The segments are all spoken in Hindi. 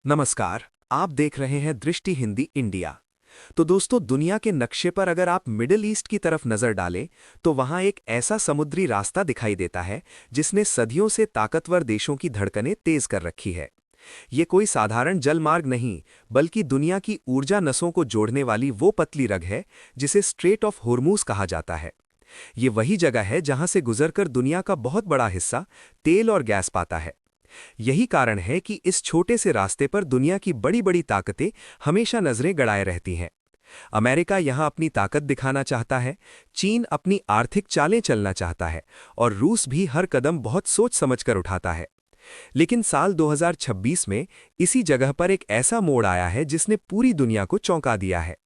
नमस्कार। आप देख रहे हैं दृष्टि हिंदी इंडिया। तो दोस्तों, दुनिया के नक्शे पर अगर आप मिडिल ईस्ट की तरफ नजर डालें तो वहां एक ऐसा समुद्री रास्ता दिखाई देता है जिसने सदियों से ताकतवर देशों की धड़कनें तेज कर रखी है। ये कोई साधारण जलमार्ग नहीं, बल्कि दुनिया की ऊर्जा नसों को जोड़ने वाली वो पतली रग है जिसे स्ट्रेट ऑफ होर्मुज कहा जाता है। ये वही जगह है जहां से गुजरकर दुनिया का बहुत बड़ा हिस्सा तेल और गैस पाता है। यही कारण है कि इस छोटे से रास्ते पर दुनिया की बड़ी बड़ी ताकतें हमेशा नजरें गड़ाए रहती हैं। अमेरिका यहां अपनी ताकत दिखाना चाहता है, चीन अपनी आर्थिक चालें चलना चाहता है और रूस भी हर कदम बहुत सोच समझकर उठाता है। लेकिन साल 2026 में इसी जगह पर एक ऐसा मोड़ आया है जिसने पूरी दुनिया को चौंका दिया है,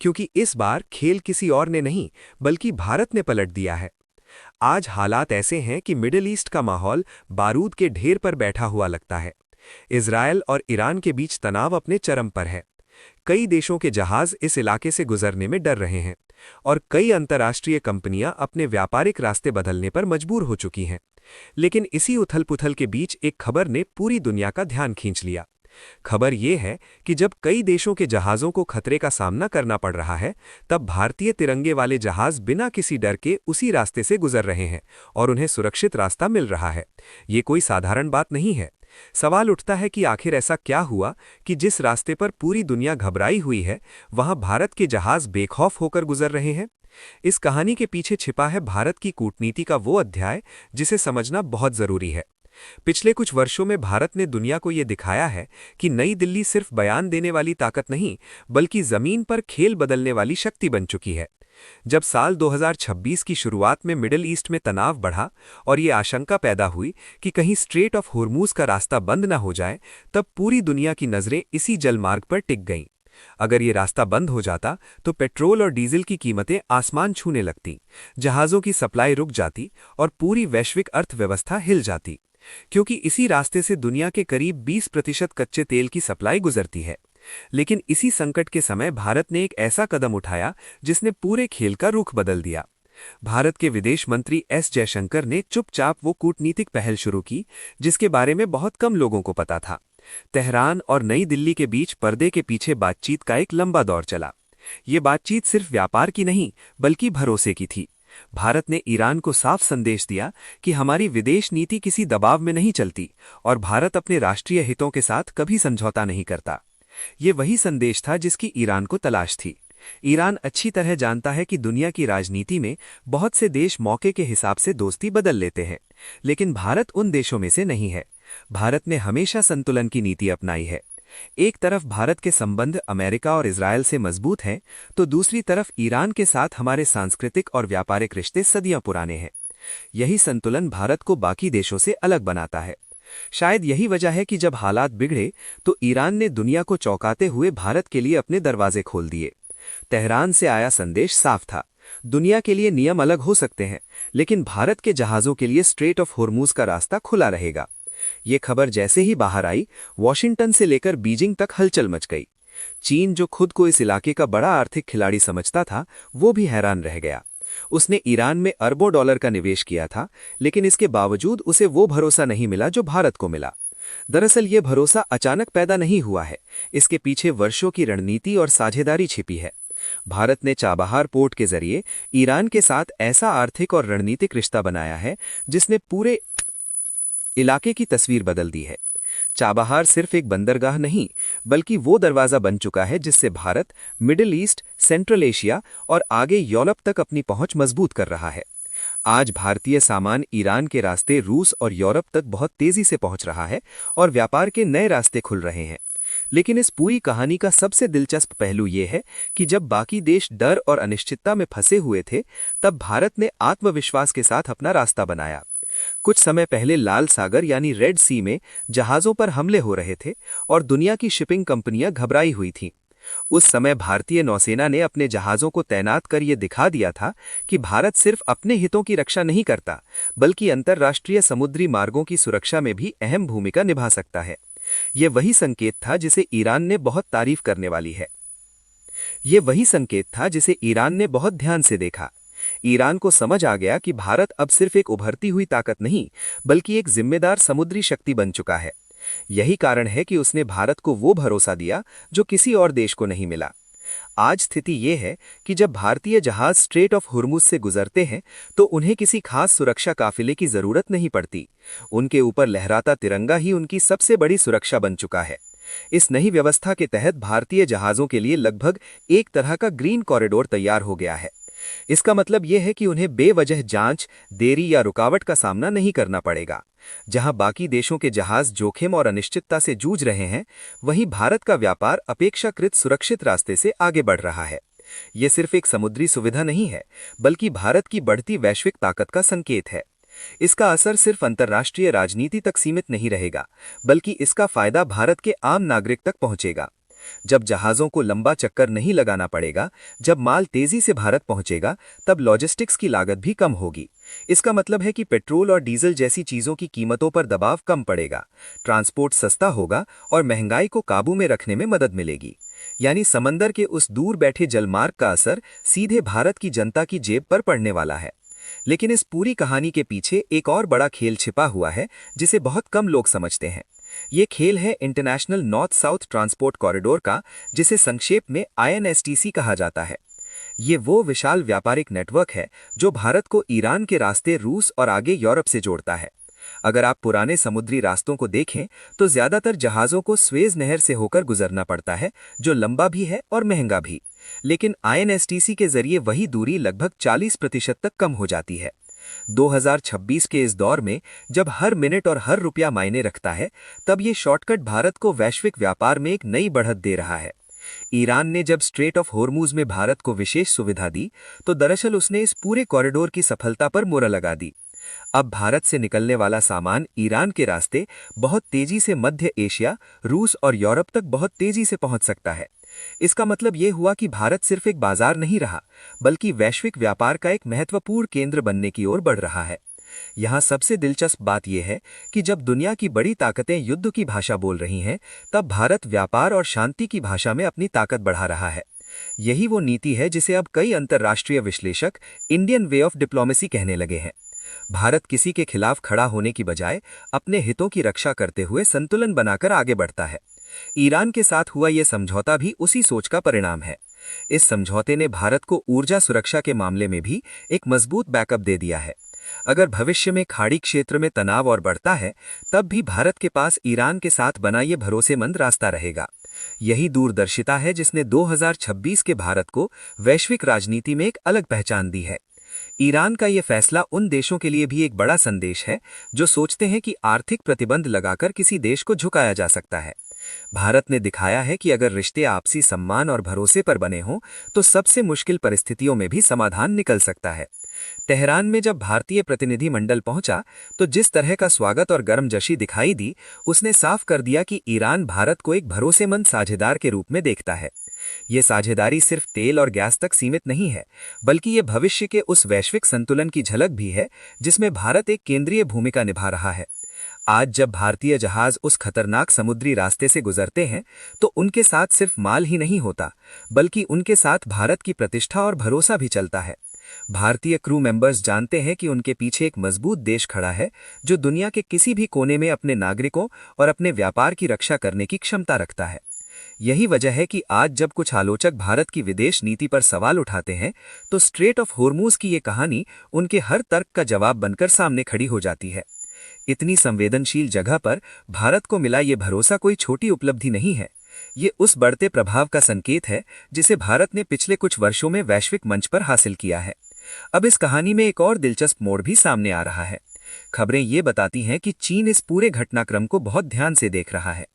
क्योंकि इस बार खेल किसी और ने नहीं बल्कि भारत ने पलट दिया है। आज हालात ऐसे हैं कि मिडिल ईस्ट का माहौल बारूद के ढेर पर बैठा हुआ लगता है। इजरायल और ईरान के बीच तनाव अपने चरम पर है। कई देशों के जहाज इस इलाके से गुजरने में डर रहे हैं और कई अंतर्राष्ट्रीय कंपनियां अपने व्यापारिक रास्ते बदलने पर मजबूर हो चुकी हैं। लेकिन इसी उथल-पुथल के बीच एक खबर ने पूरी दुनिया का ध्यान खींच लिया। खबर यह है कि जब कई देशों के जहाज़ों को खतरे का सामना करना पड़ रहा है, तब भारतीय तिरंगे वाले जहाज़ बिना किसी डर के उसी रास्ते से गुजर रहे हैं और उन्हें सुरक्षित रास्ता मिल रहा है। ये कोई साधारण बात नहीं है। सवाल उठता है कि आखिर ऐसा क्या हुआ कि जिस रास्ते पर पूरी दुनिया घबराई हुई है, वहां भारत के जहाज बेखौफ होकर गुजर रहे हैं। इस कहानी के पीछे छिपा है भारत की कूटनीति का वो अध्याय जिसे समझना बहुत जरूरी है। पिछले कुछ वर्षों में भारत ने दुनिया को यह दिखाया है कि नई दिल्ली सिर्फ बयान देने वाली ताकत नहीं, बल्कि जमीन पर खेल बदलने वाली शक्ति बन चुकी है। जब साल 2026 की शुरुआत में मिडिल ईस्ट में तनाव बढ़ा और ये आशंका पैदा हुई कि कहीं स्ट्रेट ऑफ होर्मुज का रास्ता बंद न हो जाए, तब पूरी दुनिया की नजरें इसी जलमार्ग पर टिक गईं। अगर ये रास्ता बंद हो जाता तो पेट्रोल और डीजल की कीमतें आसमान छूने लगतीं, जहाज़ों की सप्लाई रुक जाती और पूरी वैश्विक अर्थव्यवस्था हिल जाती, क्योंकि इसी रास्ते से दुनिया के करीब 20% कच्चे तेल की सप्लाई गुजरती है। लेकिन इसी संकट के समय भारत ने एक ऐसा कदम उठाया जिसने पूरे खेल का रुख बदल दिया। भारत के विदेश मंत्री एस जयशंकर ने चुपचाप वो कूटनीतिक पहल शुरू की जिसके बारे में बहुत कम लोगों को पता था। तेहरान और नई दिल्ली के बीच पर्दे के पीछे बातचीत का एक लंबा दौर चला। ये बातचीत सिर्फ व्यापार की नहीं, बल्कि भरोसे की थी। भारत ने ईरान को साफ संदेश दिया कि हमारी विदेश नीति किसी दबाव में नहीं चलती और भारत अपने राष्ट्रीय हितों के साथ कभी समझौता नहीं करता। ये वही संदेश था जिसकी ईरान को तलाश थी। ईरान अच्छी तरह जानता है कि दुनिया की राजनीति में बहुत से देश मौके के हिसाब से दोस्ती बदल लेते हैं, लेकिन भारत उन देशों में से नहीं है। भारत ने हमेशा संतुलन की नीति अपनाई है। एक तरफ भारत के संबंध अमेरिका और इजरायल से मजबूत हैं, तो दूसरी तरफ ईरान के साथ हमारे सांस्कृतिक और व्यापारिक रिश्ते सदियां पुराने हैं। यही संतुलन भारत को बाकी देशों से अलग बनाता है। शायद यही वजह है कि जब हालात बिगड़े तो ईरान ने दुनिया को चौंकाते हुए भारत के लिए अपने दरवाजे खोल दिए। तेहरान से आया संदेश साफ था, दुनिया के लिए नियम अलग हो सकते हैं, लेकिन भारत के जहाज़ों के लिए स्ट्रेट ऑफ होर्मुज का रास्ता खुला रहेगा। ये खबर जैसे ही बाहर आई, वॉशिंगटन से लेकर बीजिंग तक हलचल मच गई। चीन, जो खुद को इस इलाके का बड़ा आर्थिक खिलाड़ी समझता था, वो भी हैरान रह गया। उसने ईरान में अरबों डॉलर का निवेश किया था, लेकिन इसके बावजूद उसे वो भरोसा नहीं मिला जो भारत को मिला। दरअसल ये भरोसा अचानक पैदा नहीं हुआ है, इसके पीछे वर्षों की रणनीति और साझेदारी छिपी है। भारत ने चाबहार पोर्ट के जरिए ईरान के साथ ऐसा आर्थिक और रणनीतिक रिश्ता बनाया है जिसने पूरे इलाके की तस्वीर बदल दी है। चाबहार सिर्फ एक बंदरगाह नहीं, बल्कि वो दरवाजा बन चुका है जिससे Bharat middle east, central Asia और आगे यूरोप तक अपनी पहुंच मजबूत कर रहा है। आज भारतीय सामान ईरान के रास्ते रूस और यूरोप तक बहुत तेजी से पहुंच रहा है और व्यापार के नए रास्ते खुल रहे हैं। लेकिन इस पूरी कहानी का सबसे दिलचस्प पहलू यह है कि जब बाकी देश डर और अनिश्चितता में फंसे हुए थे, तब भारत ने आत्मविश्वास के साथ अपना रास्ता बनाया। कुछ समय पहले लाल सागर यानी रेड सी में जहाजों पर हमले हो रहे थे और दुनिया की शिपिंग कंपनियां घबराई हुई थीं। उस समय भारतीय नौसेना ने अपने जहाजों को तैनात कर यह दिखा दिया था कि भारत सिर्फ अपने हितों की रक्षा नहीं करता, बल्कि अंतर्राष्ट्रीय समुद्री मार्गों की सुरक्षा में भी अहम भूमिका निभा सकता है। यह वही संकेत था जिसे ईरान ने बहुत तारीफ करने वाली है। यह वही संकेत था जिसे ईरान ने बहुत ध्यान से देखा। ईरान को समझ आ गया कि भारत अब सिर्फ एक उभरती हुई ताकत नहीं, बल्कि एक जिम्मेदार समुद्री शक्ति बन चुका है। यही कारण है कि उसने भारत को वो भरोसा दिया जो किसी और देश को नहीं मिला। आज स्थिति ये है कि जब भारतीय जहाज स्ट्रेट ऑफ हुर्मुज से गुजरते हैं तो उन्हें किसी खास सुरक्षा काफिले की जरूरत नहीं पड़ती। उनके ऊपर लहराता तिरंगा ही उनकी सबसे बड़ी सुरक्षा बन चुका है। इस नई व्यवस्था के तहत भारतीय जहाजों के लिए लगभग एक तरह का ग्रीन कॉरिडोर तैयार हो गया है। इसका मतलब यह है कि उन्हें बेवजह जांच, देरी या रुकावट का सामना नहीं करना पड़ेगा। जहां बाकी देशों के जहाज जोखिम और अनिश्चितता से जूझ रहे हैं, वहीं भारत का व्यापार अपेक्षाकृत सुरक्षित रास्ते से आगे बढ़ रहा है। ये सिर्फ एक समुद्री सुविधा नहीं है, बल्कि भारत की बढ़ती वैश्विक ताकत का संकेत है। इसका असर सिर्फ अंतर्राष्ट्रीय राजनीति तक सीमित नहीं रहेगा, बल्कि इसका फायदा भारत के आम नागरिक तक पहुंचेगा। जब जहाजों को लंबा चक्कर नहीं लगाना पड़ेगा, जब माल तेजी से भारत पहुंचेगा, तब लॉजिस्टिक्स की लागत भी कम होगी। इसका मतलब है कि पेट्रोल और डीजल जैसी चीजों की कीमतों पर दबाव कम पड़ेगा, ट्रांसपोर्ट सस्ता होगा और महंगाई को काबू में रखने में मदद मिलेगी। यानी समंदर के उस दूर बैठे जलमार्ग का असर सीधे भारत की जनता की जेब पर पड़ने वाला है। लेकिन इस पूरी कहानी के पीछे एक और बड़ा खेल छिपा हुआ है, जिसे बहुत कम लोग समझते हैं। ये खेल है international north south transport corridor का, जिसे संक्षेप में INSTC कहा जाता है। ये वो विशाल व्यापारिक नेटवर्क है जो भारत को ईरान के रास्ते रूस और आगे यूरोप से जोड़ता है। अगर आप पुराने समुद्री रास्तों को देखें तो ज्यादातर जहाजों को स्वेज नहर से होकर गुजरना पड़ता है, जो लंबा भी है और महंगा भी। लेकिन INSTC के जरिए वही दूरी लगभग 40% तक कम हो जाती है। 2026 के इस दौर में जब हर मिनट और हर रुपया मायने रखता है, तब ये शॉर्टकट भारत को वैश्विक व्यापार में एक नई बढ़त दे रहा है। ईरान ने जब स्ट्रेट ऑफ होर्मुज में भारत को विशेष सुविधा दी, तो दरअसल उसने इस पूरे कॉरिडोर की सफलता पर मोहर लगा दी। अब भारत से निकलने वाला सामान ईरान के रास्ते बहुत तेजी से मध्य एशिया, रूस और यूरोप तक बहुत तेजी से पहुंच सकता है। इसका मतलब यह हुआ कि भारत सिर्फ एक बाजार नहीं रहा, बल्कि वैश्विक व्यापार का एक महत्वपूर्ण केंद्र बनने की ओर बढ़ रहा है। यहाँ सबसे दिलचस्प बात यह है कि जब दुनिया की बड़ी ताकतें युद्ध की भाषा बोल रही हैं, तब भारत व्यापार और शांति की भाषा में अपनी ताकत बढ़ा रहा है। यही वो नीति है जिसे अब कई अंतर्राष्ट्रीय विश्लेषक इंडियन वे ऑफ डिप्लोमेसी कहने लगे हैं। भारत किसी के खिलाफ खड़ा होने की बजाय अपने हितों की रक्षा करते हुए संतुलन बनाकर आगे बढ़ता है। ईरान के साथ हुआ यह समझौता भी उसी सोच का परिणाम है। इस समझौते ने भारत को ऊर्जा सुरक्षा के मामले में भी एक मजबूत बैकअप दे दिया है। अगर भविष्य में खाड़ी क्षेत्र में तनाव और बढ़ता है, तब भी भारत के पास ईरान के साथ बना ये भरोसेमंद रास्ता रहेगा। यही दूरदर्शिता है जिसने 2026 के भारत को वैश्विक राजनीति में एक अलग पहचान दी है। ईरान का यह फैसला उन देशों के लिए भी एक बड़ा संदेश है जो सोचते हैं कि आर्थिक प्रतिबंध लगाकर किसी देश को झुकाया जा सकता है। भारत ने दिखाया है कि अगर रिश्ते आपसी सम्मान और भरोसे पर बने हों, तो सबसे मुश्किल परिस्थितियों में भी समाधान निकल सकता है। तेहरान में जब भारतीय प्रतिनिधि मंडल पहुंचा, तो जिस तरह का स्वागत और गर्मजोशी दिखाई दी, उसने साफ कर दिया कि ईरान भारत को एक भरोसेमंद साझेदार के रूप में देखता है। ये साझेदारी सिर्फ तेल और गैस तक सीमित नहीं है, बल्कि ये भविष्य के उस वैश्विक संतुलन की झलक भी है जिसमें भारत एक केंद्रीय भूमिका निभा रहा है। आज जब भारतीय जहाज उस खतरनाक समुद्री रास्ते से गुजरते हैं, तो उनके साथ सिर्फ माल ही नहीं होता, बल्कि उनके साथ भारत की प्रतिष्ठा और भरोसा भी चलता है। भारतीय क्रू मेंबर्स जानते हैं कि उनके पीछे एक मजबूत देश खड़ा है जो दुनिया के किसी भी कोने में अपने नागरिकों और अपने व्यापार की रक्षा करने की क्षमता रखता है। यही वजह है कि आज जब कुछ आलोचक भारत की विदेश नीति पर सवाल उठाते हैं, तो स्ट्रेट ऑफ होर्मुज की ये कहानी उनके हर तर्क का जवाब बनकर सामने खड़ी हो जाती है। इतनी संवेदनशील जगह पर भारत को मिला ये भरोसा कोई छोटी उपलब्धि नहीं है। ये उस बढ़ते प्रभाव का संकेत है जिसे भारत ने पिछले कुछ वर्षों में वैश्विक मंच पर हासिल किया है। अब इस कहानी में एक और दिलचस्प मोड़ भी सामने आ रहा है। खबरें ये बताती हैं कि चीन इस पूरे घटनाक्रम को बहुत ध्यान से देख रहा है।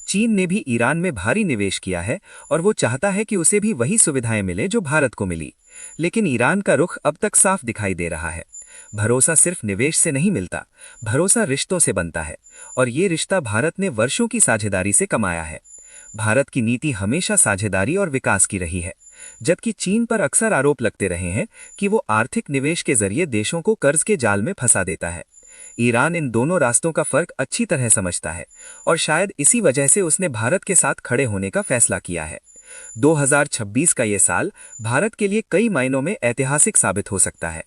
चीन ने भी ईरान में भारी निवेश किया है और वो चाहता है कि उसे भी वही सुविधाएं मिले जो भारत को मिली। लेकिन ईरान का रुख अब तक साफ दिखाई दे रहा है। भरोसा सिर्फ निवेश से नहीं मिलता, भरोसा रिश्तों से बनता है, और ये रिश्ता भारत ने वर्षों की साझेदारी से कमाया है। भारत की नीति हमेशा साझेदारी और विकास की रही है, जबकि चीन पर अक्सर आरोप लगते रहे हैं कि वो आर्थिक निवेश के जरिए देशों को कर्ज के जाल में फंसा देता है। ईरान इन दोनों रास्तों का फर्क अच्छी तरह समझता है और शायद इसी वजह से उसने भारत के साथ खड़े होने का फैसला किया है। 2026 का ये साल भारत के लिए कई मायनों में ऐतिहासिक साबित हो सकता है।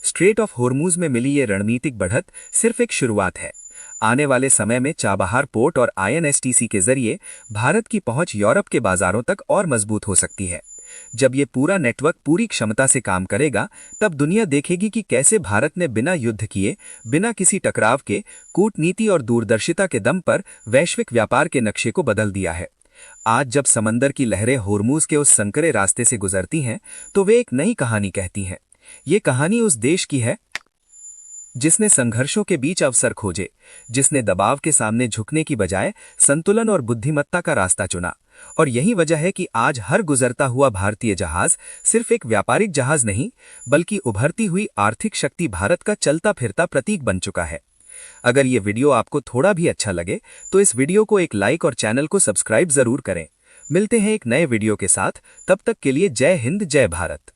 स्ट्रेट ऑफ होर्मुज में मिली ये रणनीतिक बढ़त सिर्फ एक शुरुआत है। आने वाले समय में चाबहार पोर्ट और INSTC के जरिए भारत की पहुंच यूरोप के बाजारों तक और मजबूत हो सकती है। जब ये पूरा नेटवर्क पूरी क्षमता से काम करेगा, तब दुनिया देखेगी कि कैसे भारत ने बिना युद्ध किए, बिना किसी टकराव के, कूटनीति और दूरदर्शिता के दम पर वैश्विक व्यापार के नक्शे को बदल दिया है। आज जब समंदर की लहरें होर्मुज के उस संकरे रास्ते से गुजरती हैं, तो वे एक नई कहानी कहती हैं। ये कहानी उस देश की है जिसने संघर्षों के बीच अवसर खोजे, जिसने दबाव के सामने झुकने की बजाय संतुलन और बुद्धिमत्ता का रास्ता चुना। और यही वजह है कि आज हर गुजरता हुआ भारतीय जहाज सिर्फ एक व्यापारिक जहाज नहीं, बल्कि उभरती हुई आर्थिक शक्ति भारत का चलता फिरता प्रतीक बन चुका है। अगर ये वीडियो आपको थोड़ा भी अच्छा लगे तो इस वीडियो को एक लाइक और चैनल को सब्सक्राइब जरूर करें। मिलते हैं एक नए वीडियो के साथ, तब तक के लिए जय हिंद, जय भारत।